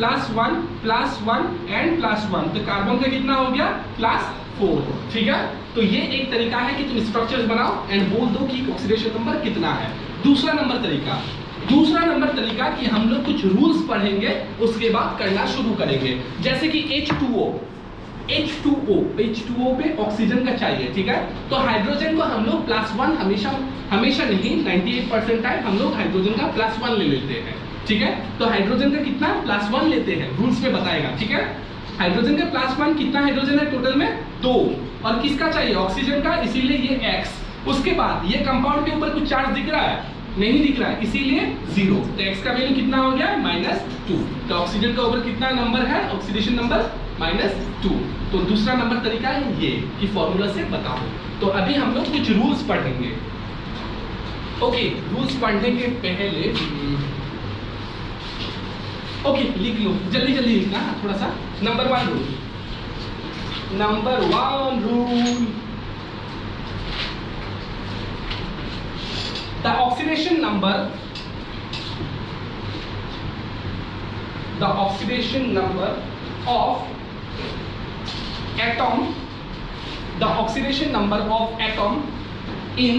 +1 and +1, तो carbon का कितना हो गया +4। ठीक है, तो ये एक तरीका है कि तुम स्ट्रक्चर्स बनाओ एंड बोल दो कि ऑक्सीडेशन नंबर कितना है। दूसरा नंबर तरीका कि हम लोग कुछ रूल्स पढ़ेंगे, उसके बाद करना शुरू करेंगे। जैसे कि H2O पे ऑक्सीजन का चाहिए, ठीक है, तो हाइड्रोजन को हम लोग +1 हमेशा नहीं 98% टाइम हम लोग हाइड्रोजन का +1 ले लेते हैं। ठीक है, तो हाइड्रोजन का कितना +1 लेते हैं, रूल्स में बताएगा। ठीक है, हाइड्रोजन का +1 कितना हाइड्रोजन है टोटल में 2, और किसका चाहिए ऑक्सीजन का, इसीलिए ये X। उसके बाद ये कंपाउंड के ऊपर कुछ चार्ज दिख रहा है, नहीं दिख रहा है, इसीलिए 0, तो X का वैल्यू कितना हो गया -2। तो ऑक्सीजन का ऊपर कितना नंबर है, ऑक्सीडेशन नंबर -2। तो दूसरा नंबर तरीका है ये कि फॉर्मूला से बताओ। तो अभी हम लोग कुछ रूल्स पढ़ेंगे। ओके, रूल्स पढ़ने के पहले ओके लिख लो, जल्दी लिखना थोड़ा सा। Number 1 rule, the oxidation number of atom in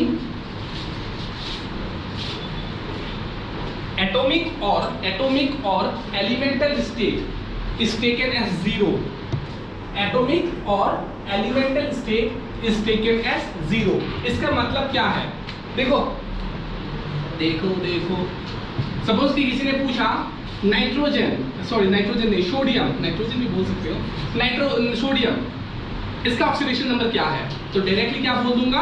atomic or elemental state is taken as 0। atomic और elemental state is taken as 0। इसका मतलब क्या है, देखो सपोज कि किसी ने पूछा नाइट्रोजन नहीं, सोडियम, नाइट्रोजन भी बोल सकते हो, सोडियम, इसका ऑक्सीडेशन नंबर क्या है, तो डायरेक्टली क्या बोल दूंगा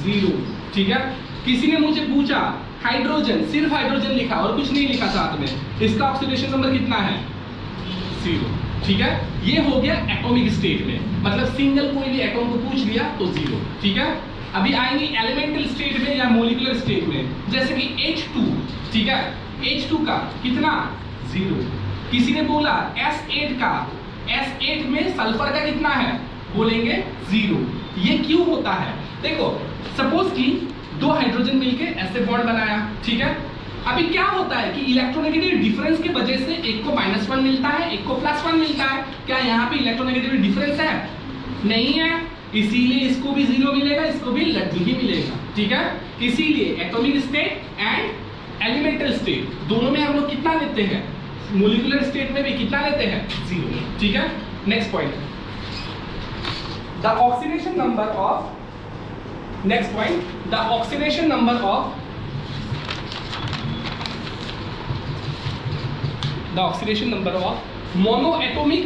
0। ठीक है, किसी ने मुझे पूछा हाइड्रोजन, सिर्फ हाइड्रोजन लिखा और कुछ नहीं लिखा साथ में, इसका ऑक्सीडेशन नंबर कितना है 0। ठीक है, ये हो गया एटॉमिक स्टेट में, मतलब सिंगल कोई भी एटॉम को पूछ लिया तो 0। ठीक है, अभी आएंगे एलिमेंटल स्टेट में या मॉलिक्यूलर स्टेट में, जैसे कि H2। ठीक है, H2 का कितना 0। किसी ने बोला S8 में सल्फर का कितना है, बोलेंगे 0। ये क्यों होता है, देखो सपोज कि 2 हाइड्रोजन मिलके ऐसे बॉन्ड बनाया। ठीक है, अभी क्या होता है कि इलेक्ट्रोनेगेटिव डिफरेंस की वजह से एक को -1 मिलता है, एक को +1 मिलता है। क्या यहाँ पे इलेक्ट्रोनेगेटिव डिफरेंस है, नहीं है, इसीलिए इसको भी 0 मिलेगा, इसको भी लड्डू ही मिलेगा। ठीक है, इसीलिए atomic state and elemental state दोनों में हम लोग कितना लेते हैं, मॉलिक्यूलर स्टेट में भी कितना लेते हैं 0। ठीक है, next point, the oxidation number of monoatomic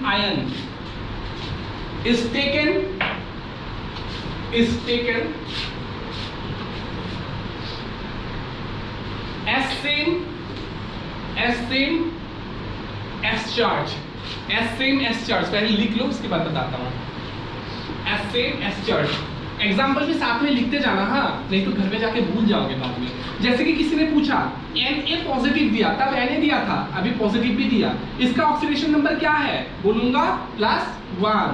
ion is taken as same as charge। पहले लिख लो, उसके बाद बताता हूँ। as same as charge, example भी साथ में लिखते जाना, हाँ, नहीं तो घर में जाके भूल जाओगे बाद में। जैसे कि किसी ने पूछा Na पॉजिटिव दिया, तब Na दिया था, अभी पॉजिटिव भी दिया, इसका ऑक्सीडेशन नंबर क्या है, बोलूंगा +1।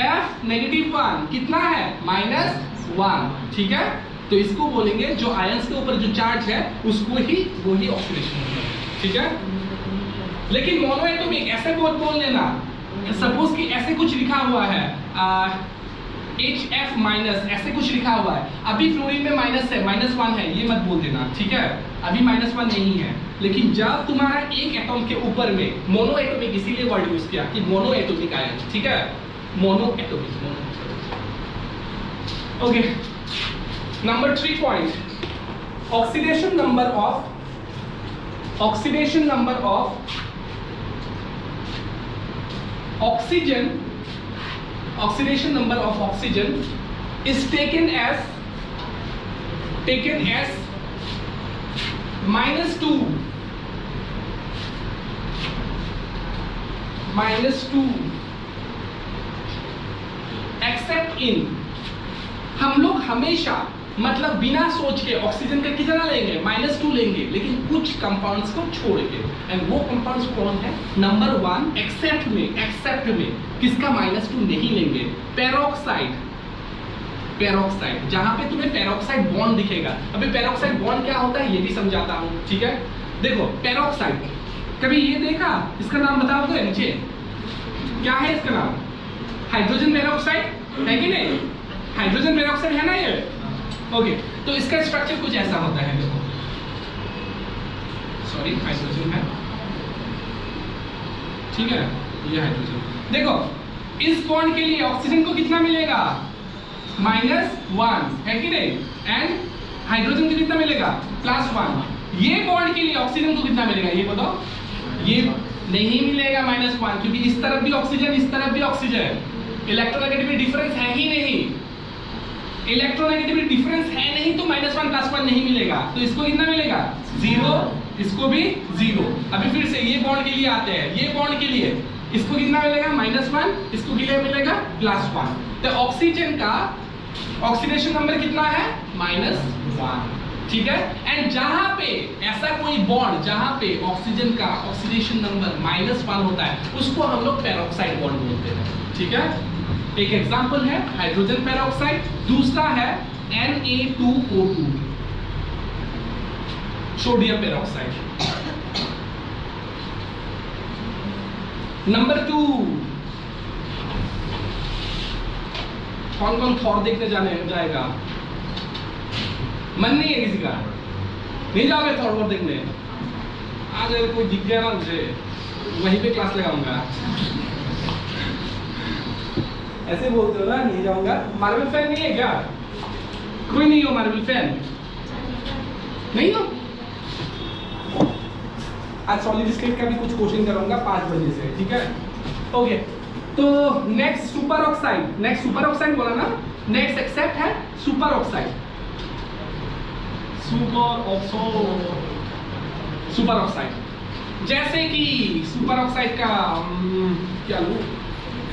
F -1 कितना है -1। ठीक है, तो इसको बोलेंगे जो आयंस के ऊपर जो चार्ज है उसको ही वही ऑक्सीडेशन नंबर। ठीक है, लेकिन मोनोएटॉमिक ऐसे बोल लेना, सपोज कि ऐसे कुछ लिखा हुआ है HF- ऐसे कुछ लिखा हुआ है, अभी फ्लोरीन में -1 है, ये मत बोल देना। ठीक है, अभी -1 नहीं है, लेकिन जब तुम्हारा एक एटॉम के ऊपर में मोनोएटॉमिक, इसीलिए वर्ड यूज किया कि मोनोएटॉमिक आयन। ठीक है, monoatomic. Okay, number 3 point, oxidation number of oxygen is taken as -2 accept इन, हम लोग हमेशा मतलब बिना सोच के ऑक्सीजन का कितना लेंगे -2 लेंगे, लेकिन कुछ कंपाउंड्स को छोड़ के, एंड वो कंपाउंड्स कौन है, नंबर 1 एक्सेप्ट में किसका -2 नहीं लेंगे, पेरोक्साइड, जहां पे तुम्हें पेरोक्साइड बॉन्ड दिखेगा। अभी पेरोक्साइड बॉन्ड क्या होता है ये भी समझाता हूं। ठीक है, देखो पेरोक्साइड, कभी ये देखा? इसका नाम बताओ तो नीचे क्या है इसका नाम? हाइड्रोजन पेरोक्साइड है कि नहीं? हाइड्रोजन पेरोक्साइड है ना ये? ओके, तो इसका स्ट्रक्चर कुछ ऐसा होता है। देखो सॉरी, हाइड्रोजन है, ठीक है, ये हाइड्रोजन। देखो इस बॉन्ड के लिए ऑक्सीजन को कितना मिलेगा? -1 है कि नहीं? एंड हाइड्रोजन को कितना मिलेगा? +1। ये बॉन्ड के लिए ऑक्सीजन को कितना मिलेगा ये बताओ? ये नहीं मिलेगा -1, क्योंकि इस तरफ भी ऑक्सीजन, इस तरफ भी ऑक्सीजन। इलेक्ट्रोनेगेटिविटी डिफरेंस है ही नहीं, इलेक्ट्रोनेगेटिविटी डिफरेंस है नहीं, तो -1 +1 नहीं मिलेगा। तो इसको कितना मिलेगा? 0, इसको भी 0। अभी फिर से ये बॉन्ड के लिए आते हैं, ये बॉन्ड के लिए इसको कितना मिलेगा? -1, इसको के लिए मिलेगा +1। तो ऑक्सीजन का ऑक्सीडेशन नंबर कितना है? -1, ठीक है। एंड जहां पे ऐसा कोई बॉन्ड जहां पे ऑक्सीजन का ऑक्सीडेशन नंबर -1 होता है, उसको हम लोग पेरोक्साइड बॉन्ड बोलते हैं, ठीक है। एक एग्जांपल है हाइड्रोजन पेरोक्साइड, दूसरा है Na2O2 सोडियम पेरोक्साइड। नंबर 2, कौन कौन थॉर देखने जाएगा? मन नहीं है किसी का? नहीं जाओगे थॉर वॉर देखने? आज अगर कोई दिख गया ना मुझे, वहीं पे क्लास लगाऊंगा। ऐसे बोलते हो ना, नहीं जाऊंगा। मार्वल फैन नहीं है क्या? कोई नहीं हो मार्वल फैन? नहीं हो? आज सॉलिड स्टेट का भी कुछ क्वेश्चन करूंगा 5 बजे से, ठीक है। ओके, तो next super oxide, next super oxide बोला ना, नेक्स्ट एक्सेप्ट है सुपर ऑक्साइड। सुपर ऑक्साइड जैसे कि सुपर ऑक्साइड का क्या लूं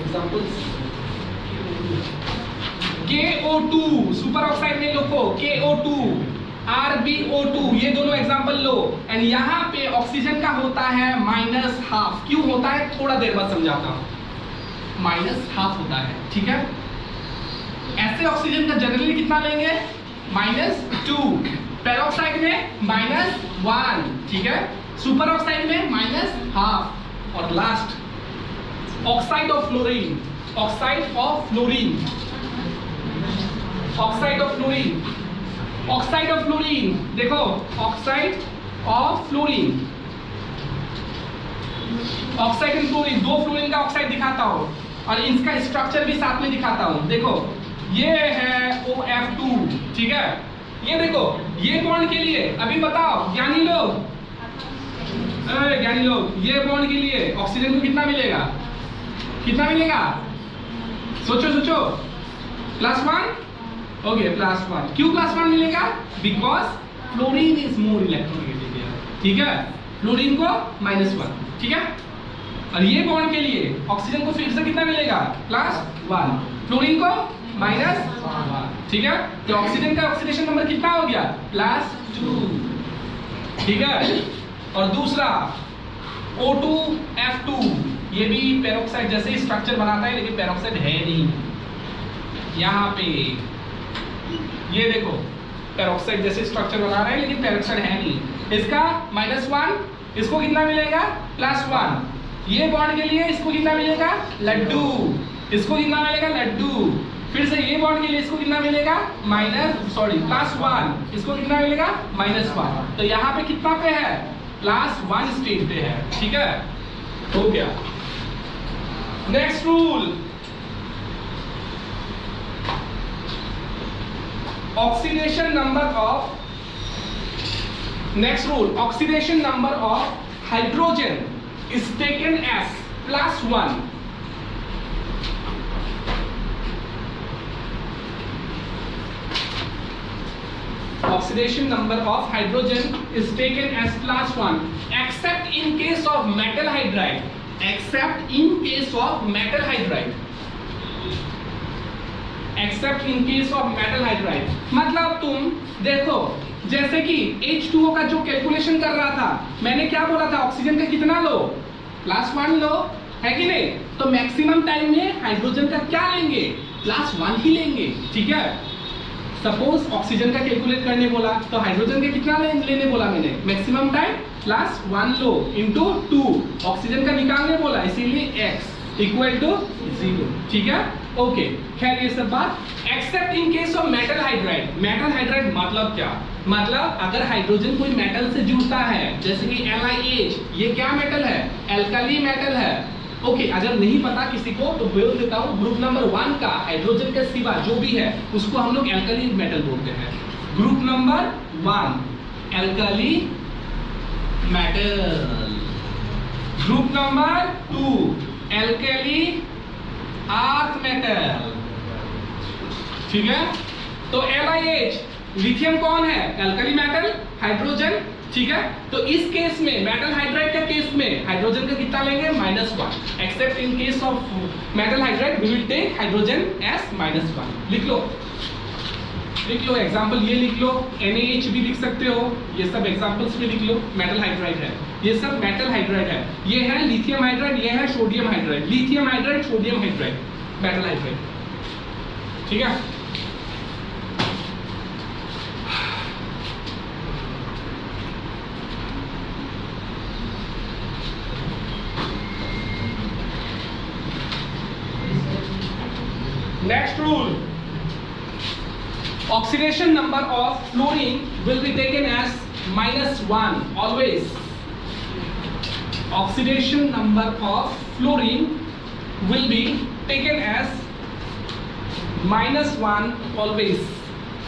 एग्जांपल्स? KO2 सुपर ऑक्साइड में लिखो KO2, RbO2, ये दोनों एग्जांपल लो। एंड यहाँ पे ऑक्सीजन का होता है -½ क्यों होता है? थोड़ा देर बाद समझाता हूँ। -½ होता है, ठीक है। ऐसे ऑक्सीजन का जनरली कितना लेंगे? -2, पेरोक्साइड में -1, ठीक है, सुपर ऑक्साइड में -½ और last oxide of fluorine, oxide of fluorine, oxide of fluorine, oxide of fluorine. देखो oxide of fluorine, oxide and fluorine, 2 fluorine का ऑक्साइड दिखाता हूं और इसका स्ट्रक्चर भी साथ में दिखाता हूं। देखो ये है OF2, ठीक है। ये देखो ये बॉन्ड के लिए अभी बताओ ज्ञानी लोग, ज्ञानी लोग, ये बॉन्ड के लिए ऑक्सीजन को कितना मिलेगा? कितना मिलेगा? सोचो सोचो, +1। ओके, +1। क्यों +1 मिलेगा? Because fluorine is more electronegative, ठीक है। फ्लोरीन को -1, ठीक है। और ये बॉन्ड के लिए ऑक्सीजन को फिर से कितना मिलेगा? +1, फ्लोरीन को -1, ठीक है। तो ऑक्सीजन का ऑक्सीडेशन नंबर कितना हो गया? +2, ठीक है। और दूसरा O2F2, ये भी पेरोक्साइड जैसे ही स्ट्रक्चर बनाता है, लेकिन पेरोक्साइड है नहीं। यहाँ पे ये देखो पेरोक्साइड जैसे स्ट्रक्चर बना रहा है, लेकिन पेरोक्साइड है नहीं। इसका -1, इसको कितना मिलेगा? +1। ये बॉन्ड के लिए इसको कितना मिलेगा? लड्डू। इसको कितना मिलेगा? लड्डू। फिर से ये बॉन्ड के लिए इसको कितना मिलेगा? +1। इसको कितना मिलेगा? -1। तो यहाँ पे कितना पे है? +1 स्टेट पे है, ठीक है। हो गया। Next rule, oxidation number of, next rule, oxidation number of hydrogen is taken as +1. Oxidation number of hydrogen is taken as +1 except in case of metal hydride. Except in case of metal hydride. Except in case of metal hydride. मतलब तुम देखो जैसे कि H2O का जो calculation कर रहा था, मैंने क्या बोला था? ऑक्सीजन का कितना लो? +1 लो, है कि नहीं? तो मैक्सिमम टाइम में हाइड्रोजन का क्या लेंगे? +1 ही लेंगे, ठीक है। सपोज ऑक्सीजन का कैलकुलेट करने बोला, तो हाइड्रोजन का कितना लेने बोला मैंने? मैक्सिमम टाइम +1 लो इंटू 2, ऑक्सीजन का निकालने बोला इसीलिए x इक्वल टू 0, ठीक है। ओके, खैर ये सब बात, accept in case of metal hydride. Metal hydride मतलब क्या, मतलब अगर हाइड्रोजन कोई मेटल से जुड़ता है, जैसे कि LiH, ये क्या मेटल है, एल्काली मेटल है। ओके, अगर नहीं पता किसी को तो बोल देता हूँ, ग्रुप नंबर 1 का हाइड्रोजन के सिवा जो भी है उसको हम लोग एल्काली मेटल बोलते हैं। Group number 1 alkali metal, group number 2 alkali earth metal, ठीक है। तो LiH लिथियम कौन है, एल्काली मेटल, हाइड्रोजन, ठीक है। तो इस केस में मेटल हाइड्राइड के केस में हाइड्रोजन का कितना लेंगे, -1, except in case of metal hydride we will take hydrogen as -1। लिख लो एग्जांपल, ये लिख लो, NaH भी लिख सकते हो, ये सब एग्जांपल्स में लिख लो। मेटल हाइड्राइड है, ये सब मेटल हाइड्राइड है, ये है लिथियम हाइड्राइड, ये है sodium hydride, lithium hydride, sodium hydride, metal hydride, ठीक है। Next rule, oxidation number of fluorine will be taken as -1 always. Oxidation number of fluorine will be taken as -1 always.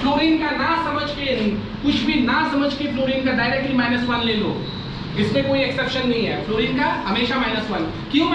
Fluorine का ना समझ के, कुछ भी ना समझ के फ्लोरीन का डायरेक्टली -1 ले लो, इसमें कोई एक्सेप्शन नहीं है, फ्लोरीन का हमेशा -1। क्यों